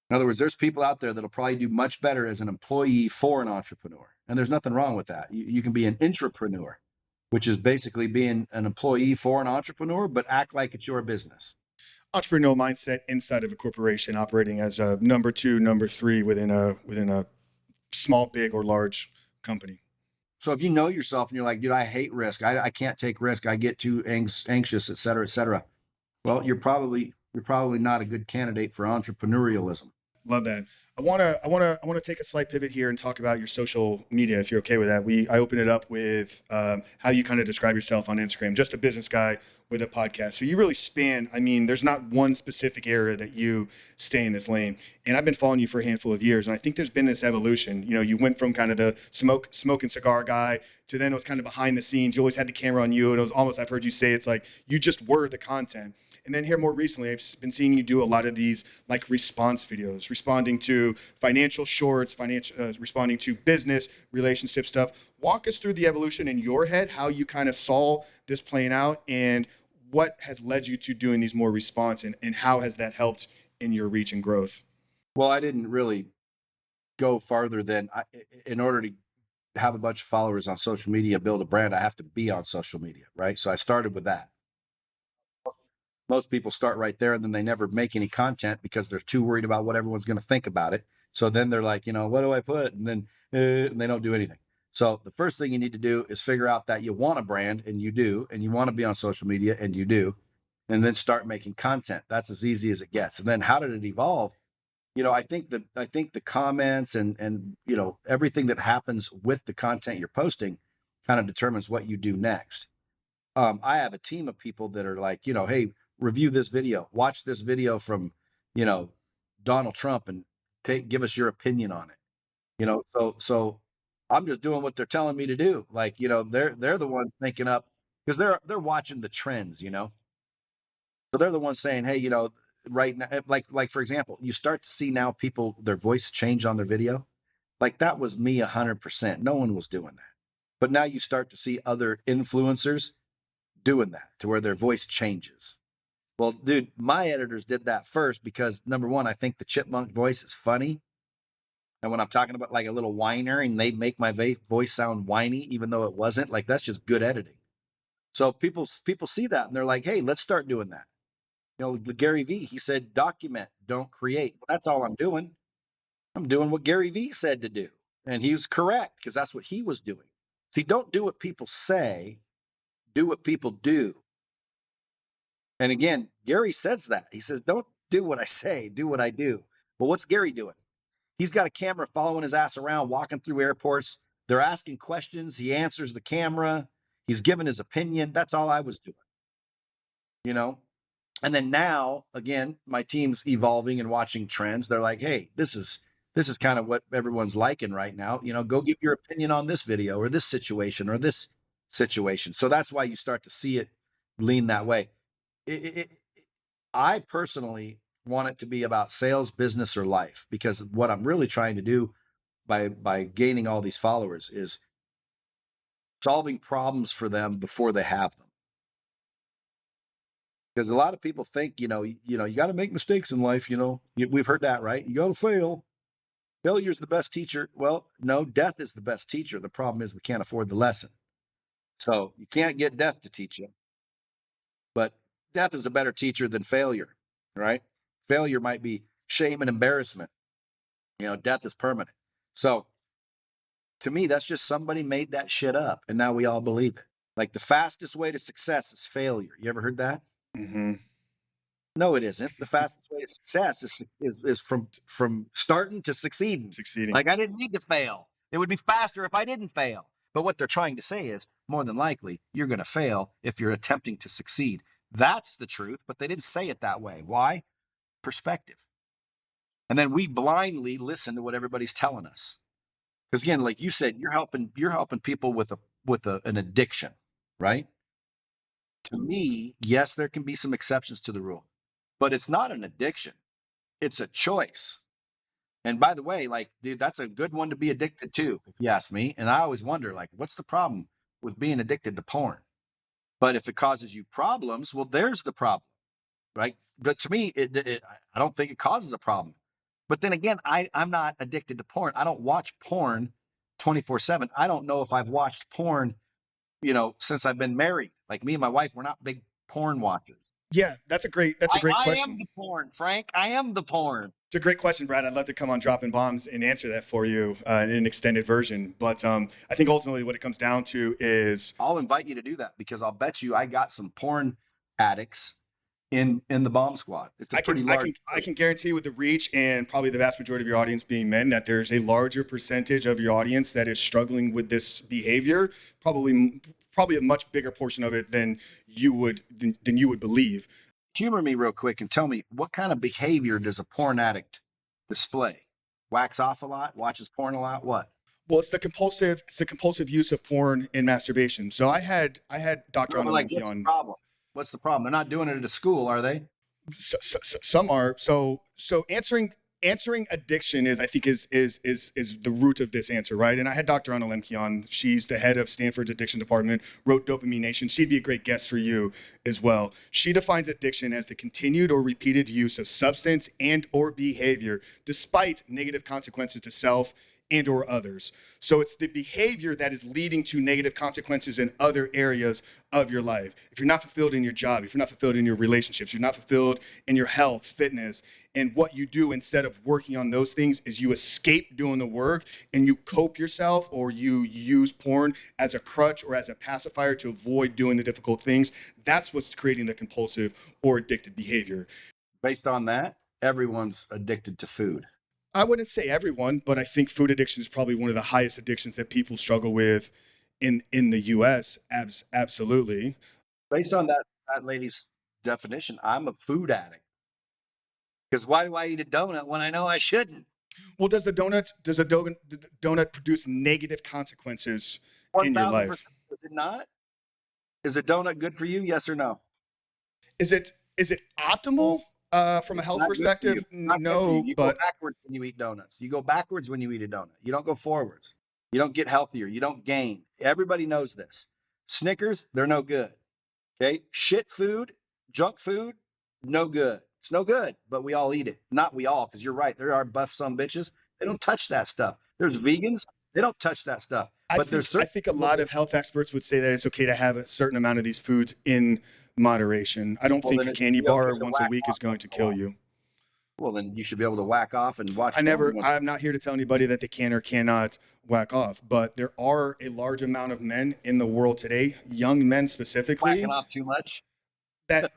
In other words, there's people out there that'll probably do much better as an employee for an entrepreneur. And there's nothing wrong with that. You can be an intrapreneur, which is basically being an employee for an entrepreneur, but act like it's your business. Entrepreneurial mindset inside of a corporation, operating as a number two, number three within a small, big, or large company. So if you know yourself and you're like, dude, I hate risk. I can't take risk. I get too anxious, et cetera, et cetera. Well, you're probably not a good candidate for entrepreneurialism. Love that. I want to take a slight pivot here and talk about your social media, if you're okay with that. I open it up with how you kind of describe yourself on Instagram, just a business guy with a podcast. So you really span. I mean, there's not one specific area that you stay in this lane. And I've been following you for a handful of years, and I think there's been this evolution. You went from kind of the smoke and cigar guy to then it was kind of behind the scenes. You always had the camera on you, and it was almost, I've heard you say, it's like you just were the content. And then here more recently, I've been seeing you do a lot of these like response videos, responding to financial shorts, responding to business, relationship stuff. Walk us through the evolution in your head, how you kind of saw this playing out, and what has led you to doing these more response, and how has that helped in your reach and growth? Well, I didn't really go farther than in order to have a bunch of followers on social media, build a brand, I have to be on social media, right? So I started with that. Most people start right there and then they never make any content because they're too worried about what everyone's going to think about it. So then they're like, what do I put? And then and they don't do anything. So the first thing you need to do is figure out that you want a brand, and you do, and you want to be on social media, and you do. and then start making content. That's as easy as it gets. And then how did it evolve? I think the comments and everything that happens with the content you're posting kind of determines what you do next. I have a team of people that are like, hey, review this video, watch this video from, you know, Donald Trump and give us your opinion on it. So I'm just doing what they're telling me to do. Like, they're the ones thinking up because they're watching the trends, So they're the ones saying, hey, right now, like for example, you start to see now people their voice change on their video. Like that was me 100%. No one was doing that. But now you start to see other influencers doing that to where their voice changes. Well, dude, my editors did that first because number one, I think the chipmunk voice is funny. And when I'm talking about like a little whiner and they make my voice sound whiny, even though it wasn't, like that's just good editing. So people see that and they're like, hey, let's start doing that. Gary Vee, he said, document, don't create. Well, that's all I'm doing. I'm doing what Gary Vee said to do. And he was correct because that's what he was doing. See, don't do what people say, do what people do. And again, Gary says that. He says, don't do what I say, do what I do. Well, what's Gary doing? He's got a camera following his ass around, walking through airports. They're asking questions. He answers the camera. He's giving his opinion. That's all I was doing, you know? And then now, again, my team's evolving and watching trends. They're like, hey, this is kind of what everyone's liking right now. Go give your opinion on this video or this situation or this situation. So that's why you start to see it lean that way. I personally want it to be about sales, business, or life, because what I'm really trying to do by gaining all these followers is solving problems for them before they have them. Because a lot of people think, you got to make mistakes in life. We've heard that, right? You got to fail. Failure's the best teacher. Well, no, death is the best teacher. The problem is we can't afford the lesson. So you can't get death to teach you. But death is a better teacher than failure, right? Failure might be shame and embarrassment. Death is permanent. So to me, that's just somebody made that shit up and now we all believe it. Like the fastest way to success is failure. You ever heard that? Mm-hmm. No, it isn't. The fastest way to success is from starting to succeeding. Like I didn't need to fail. It would be faster if I didn't fail. But what they're trying to say is more than likely you're going to fail if you're attempting to succeed. That's the truth, but they didn't say it that way. Why? Perspective. And then we blindly listen to what everybody's telling us. Because again, like you said, you're helping people with an addiction, right? To me, yes, there can be some exceptions to the rule, but it's not an addiction. It's a choice. And by the way, like, dude, that's a good one to be addicted to, if you ask me. And I always wonder, like, what's the problem with being addicted to porn? But if it causes you problems, well, there's the problem, right? But to me, I don't think it causes a problem. But then again, I'm not addicted to porn. I don't watch porn 24/7. I don't know if I've watched porn, since I've been married. Like me and my wife, we're not big porn watchers. Yeah, that's a great question. I am the porn, Frank. I am the porn. It's a great question, Brad. I'd love to come on Dropping Bombs and answer that for you in an extended version. But I think ultimately what it comes down to is... I'll invite you to do that because I'll bet you I got some porn addicts in the bomb squad. It's a pretty large... I can guarantee with the reach and probably the vast majority of your audience being men that there's a larger percentage of your audience that is struggling with this behavior, probably a much bigger portion of it than you would believe. Humor me real quick and tell me, what kind of behavior does a porn addict display? Wax off a lot, watches porn a lot, what? Well, it's the compulsive use of porn and masturbation. So I had Dr. What's the problem? What's the problem? They're not doing it at a school, are they? Some are. So answering addiction is the root of this answer, right? And I had Dr. Anna Lemke on. She's the head of Stanford's addiction department, wrote Dopamine Nation. She'd be a great guest for you as well. She defines addiction as the continued or repeated use of substance and or behavior despite negative consequences to self and or others. So it's the behavior that is leading to negative consequences in other areas of your life. If you're not fulfilled in your job, if you're not fulfilled in your relationships, you're not fulfilled in your health, fitness, and what you do instead of working on those things is you escape doing the work and you cope yourself, or you use porn as a crutch or as a pacifier to avoid doing the difficult things. That's what's creating the compulsive or addicted behavior. Based on that, everyone's addicted to food. I wouldn't say everyone, but I think food addiction is probably one of the highest addictions that people struggle with in the US. Absolutely. Based on that lady's definition, I'm a food addict. Because why do I eat a donut when I know I shouldn't? Well, does a donut produce negative consequences in your life? 1000%. Is it not? Is a donut good for you? Yes or no? Is it optimal from a It's health not good for you. perspective? It's not good for you. No, You go but backwards when you eat donuts. You go backwards when you eat a donut. You don't go forwards. You don't get healthier. You don't gain. Everybody knows this. Snickers, they're no good. Okay. Shit food, junk food, no good. It's no good, but we all eat it. Not we all, because you're right. There are buff some bitches. They don't touch that stuff. There's vegans. They don't touch that stuff. I But there's think I certain think a people lot that, of health experts would say that it's okay to have a certain amount of these foods in moderation. I don't well, think then a it should candy be okay bar to once a whack week off is going once to in a kill while. you. Well, then you should be able to whack off and watch I porn never, once. I'm not here to tell anybody that they can or cannot whack off, but there are a large amount of men in the world today, young men Whacking specifically, off too much. that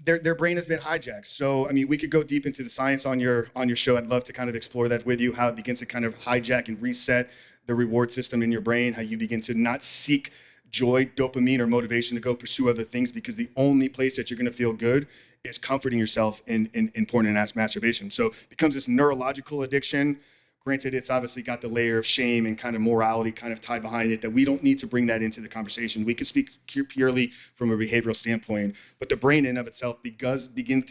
their brain has been hijacked. So, I mean, we could go deep into the science on your show. I'd love to kind of explore that with you, how it begins to kind of hijack and reset the reward system in your brain, how you begin to not seek joy, dopamine, or motivation to go pursue other things because the only place that you're going to feel good is comforting yourself in porn and masturbation. So it becomes this neurological addiction. Granted, it's obviously got the layer of shame and kind of morality kind of tied behind it that we don't need to bring that into the conversation. We can speak purely from a behavioral standpoint, but the brain in of itself it does begin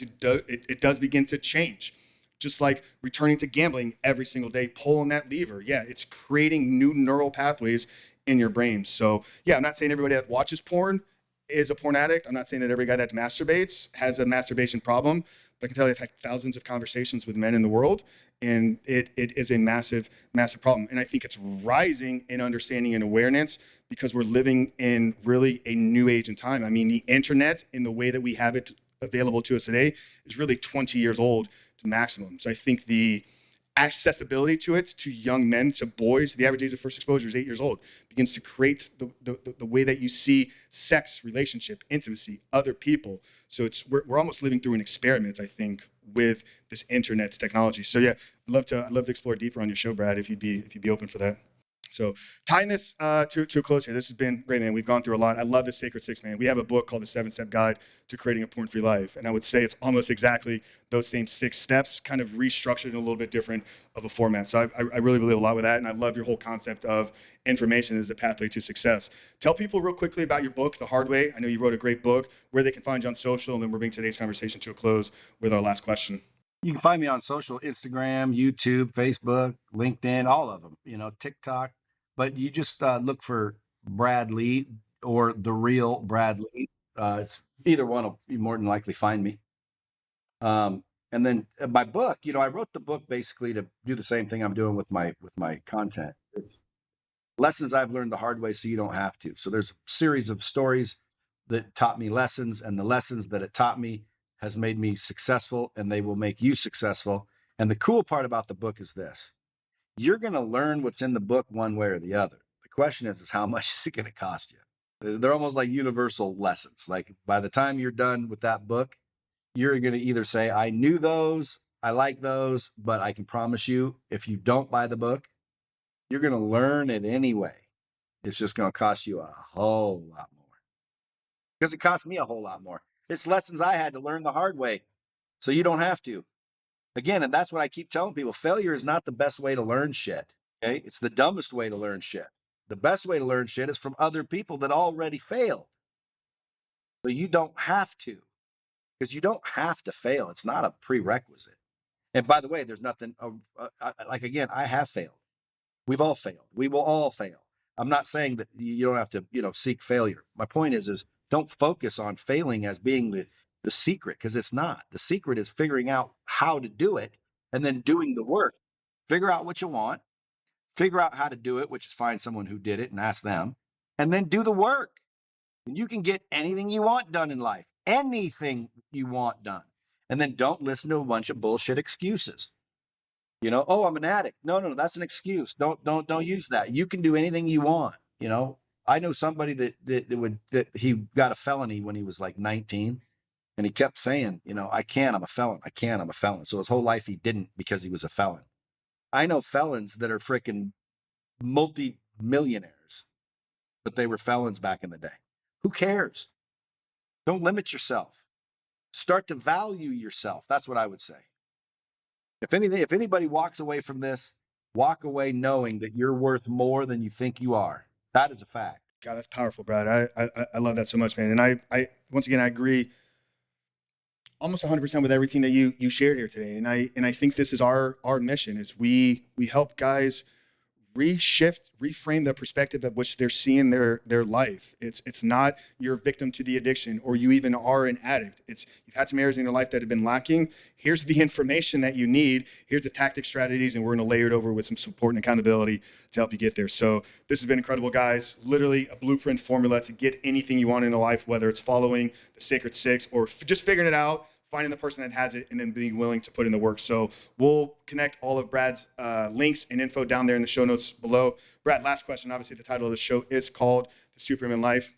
to change. Just like returning to gambling every single day, pulling that lever. Yeah, it's creating new neural pathways in your brain. So yeah, I'm not saying everybody that watches porn is a porn addict. I'm not saying that every guy that masturbates has a masturbation problem, but I can tell you I've had thousands of conversations with men in the world, and it is a massive, massive problem. And I think it's rising in understanding and awareness because we're living in really a new age and time. I mean, the internet in the way that we have it available to us today is really 20 years old to maximum. So I think the accessibility to it to young men, to boys, the average age of first exposure is 8 years old, begins to create the way that you see sex, relationship, intimacy, other people. So we're almost living through an experiment, I think, with this internet's technology. So yeah, I'd love to explore deeper on your show, Brad, if you'd be open for that. So tying this to a close here, this has been great, man. We've gone through a lot. I love the Sacred Six, man. We have a book called The 7-Step Guide to Creating a Porn-Free Life. And I would say it's almost exactly those same 6 steps, kind of restructured in a little bit different of a format. So I really believe a lot with that. And I love your whole concept of information as the pathway to success. Tell people real quickly about your book, The Hard Way. I know you wrote a great book, where they can find you on social. And then we'll bring today's conversation to a close with our last question. You can find me on social, Instagram, YouTube, Facebook, LinkedIn, all of them, TikTok. But you just look for Brad Lea or the real Brad Lea. It's either one will be more than likely find me. And then my book, I wrote the book basically to do the same thing I'm doing with my content. It's lessons I've learned the hard way so you don't have to. So there's a series of stories that taught me lessons, and the lessons that it taught me has made me successful, and they will make you successful. And the cool part about the book is this: you're going to learn what's in the book one way or the other. The question is how much is it going to cost you? They're almost like universal lessons. Like by the time you're done with that book, you're going to either say, I knew those, I like those, but I can promise you, if you don't buy the book, you're going to learn it anyway. It's just going to cost you a whole lot more, because it cost me a whole lot more. It's lessons I had to learn the hard way, so you don't have to. Again, and that's what I keep telling people: failure is not the best way to learn shit. Okay, it's the dumbest way to learn shit. The best way to learn shit is from other people that already failed. So you don't have to, because you don't have to fail. It's not a prerequisite. And by the way, there's nothing like, again, I have failed. We've all failed. We will all fail. I'm not saying that you don't have to, seek failure. My point is don't focus on failing as being the secret, because it's not. The secret is figuring out how to do it and then doing the work. Figure out what you want, Figure out how to do it, which is find someone who did it and ask them, and then do the work. And you can get anything you want done in life, anything you want done. And then don't listen to a bunch of bullshit excuses. Oh, I'm an addict. No, that's an excuse. Don't use that. You can do anything you want. I know somebody that he got a felony when he was like 19, and he kept saying, I can't, I'm a felon. I can't, I'm a felon. So his whole life he didn't because he was a felon. I know felons that are freaking multi-millionaires, but they were felons back in the day. Who cares? Don't limit yourself. Start to value yourself. That's what I would say. If anybody walks away from this, walk away knowing that you're worth more than you think you are. That is a fact. God, that's powerful, Brad. I love that so much, man. And I once again, I agree almost 100% with everything that you shared here today. And I think this is our mission is we help guys reframe the perspective at which they're seeing their life. It's not you're a victim to the addiction or you even are an addict. It's you've had some areas in your life that have been lacking. Here's the information that you need. Here's the tactic strategies, and we're going to layer it over with some support and accountability to help you get there. So this has been incredible, guys. Literally a blueprint formula to get anything you want in life, whether it's following the Sacred Six or just figuring it out, finding the person that has it, and then being willing to put in the work. So we'll connect all of Brad's links and info down there in the show notes below. Brad, last question. Obviously, the title of the show is called The Superhuman Life.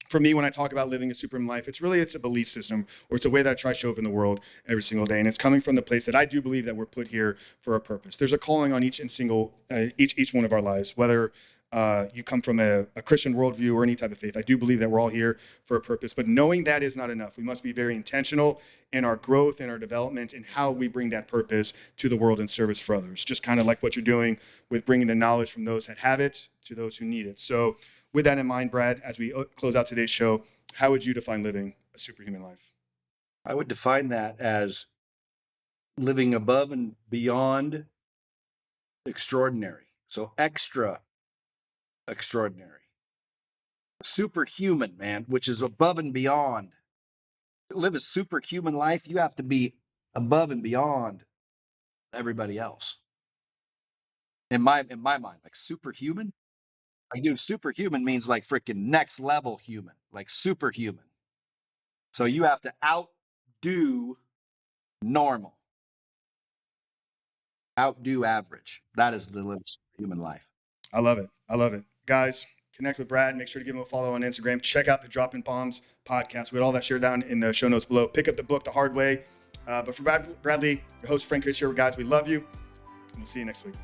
For me, when I talk about living a superhuman life, it's a belief system, or it's a way that I try to show up in the world every single day. And it's coming from the place that I do believe that we're put here for a purpose. There's a calling on each one of our lives, whether you come from a Christian worldview or any type of faith. I do believe that we're all here for a purpose, but knowing that is not enough. We must be very intentional in our growth and our development and how we bring that purpose to the world in service for others. Just kind of like what you're doing with bringing the knowledge from those that have it to those who need it. So with that in mind, Brad, as we close out today's show, how would you define living a superhuman life? I would define that as living above and beyond extraordinary. So extra extraordinary. Superhuman, man, which is above and beyond. To live a superhuman life, you have to be above and beyond everybody else. In my mind, like superhuman. Like, dude, superhuman means like freaking next level human, like superhuman. So you have to outdo normal, outdo average. That is the living superhuman life. I love it. I love it. Guys, connect with Brad. Make sure to give him a follow on Instagram. Check out the Dropping Bombs podcast. We got all that shared down in the show notes below. Pick up the book The Hard Way. But for Brad Lea, your host, Frank Chris here, guys, we love you. And we'll see you next week.